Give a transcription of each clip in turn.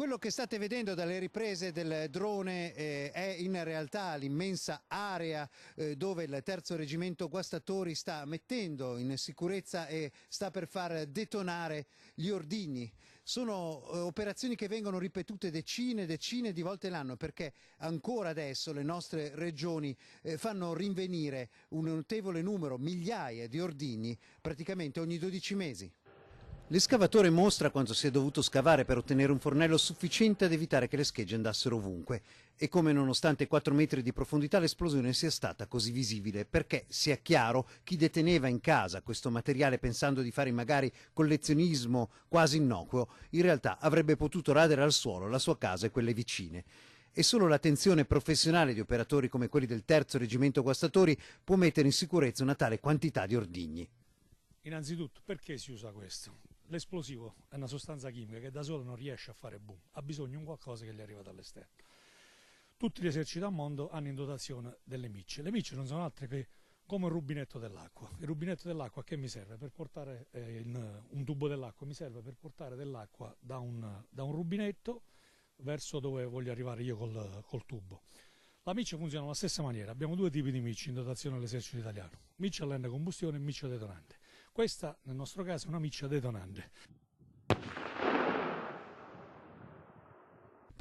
Quello che state vedendo dalle riprese del drone è in realtà l'immensa area dove il terzo reggimento Guastatori sta mettendo in sicurezza e sta per far detonare gli ordigni. Sono operazioni che vengono ripetute decine e decine di volte l'anno, perché ancora adesso le nostre regioni fanno rinvenire un notevole numero, migliaia di ordigni praticamente ogni 12 mesi. L'escavatore mostra quanto si è dovuto scavare per ottenere un fornello sufficiente ad evitare che le schegge andassero ovunque e come nonostante 4 metri di profondità l'esplosione sia stata così visibile, perché sia chiaro chi deteneva in casa questo materiale pensando di fare magari collezionismo quasi innocuo, in realtà avrebbe potuto radere al suolo la sua casa e quelle vicine. E solo l'attenzione professionale di operatori come quelli del terzo reggimento Guastatori può mettere in sicurezza una tale quantità di ordigni. Innanzitutto, perché si usa questo? L'esplosivo è una sostanza chimica che da sola non riesce a fare boom, ha bisogno di qualcosa che gli arriva dall'esterno. Tutti gli eserciti al mondo hanno in dotazione delle micce. Le micce non sono altre che come un rubinetto dell'acqua. Il rubinetto dell'acqua che mi serve per portare un tubo dell'acqua, mi serve per portare dell'acqua da un rubinetto verso dove voglio arrivare io col tubo. La miccia funziona alla stessa maniera, abbiamo due tipi di micce in dotazione all'esercito italiano, miccia a lenta combustione e miccia detonante. Questa nel nostro caso è una miccia detonante.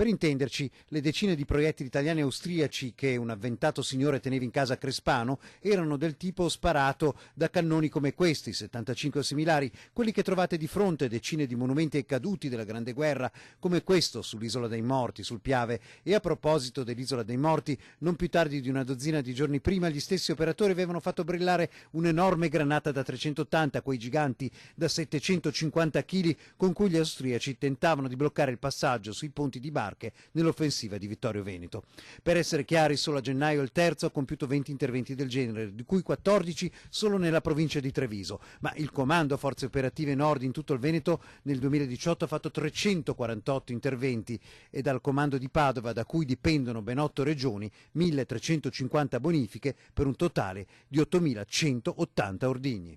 Per intenderci, le decine di proiettili italiani e austriaci che un avventato signore teneva in casa a Crespano erano del tipo sparato da cannoni come questi, 75 similari, quelli che trovate di fronte a decine di monumenti ai caduti della Grande Guerra, come questo sull'Isola dei Morti, sul Piave. E a proposito dell'Isola dei Morti, non più tardi di una dozzina di giorni prima gli stessi operatori avevano fatto brillare un'enorme granata da 380, quei giganti da 750 kg con cui gli austriaci tentavano di bloccare il passaggio sui ponti di barche nell'offensiva di Vittorio Veneto. Per essere chiari, solo a gennaio il terzo ha compiuto 20 interventi del genere, di cui 14 solo nella provincia di Treviso, ma il Comando Forze Operative Nord in tutto il Veneto nel 2018 ha fatto 348 interventi e dal Comando di Padova, da cui dipendono ben 8 regioni, 1350 bonifiche per un totale di 8180 ordigni.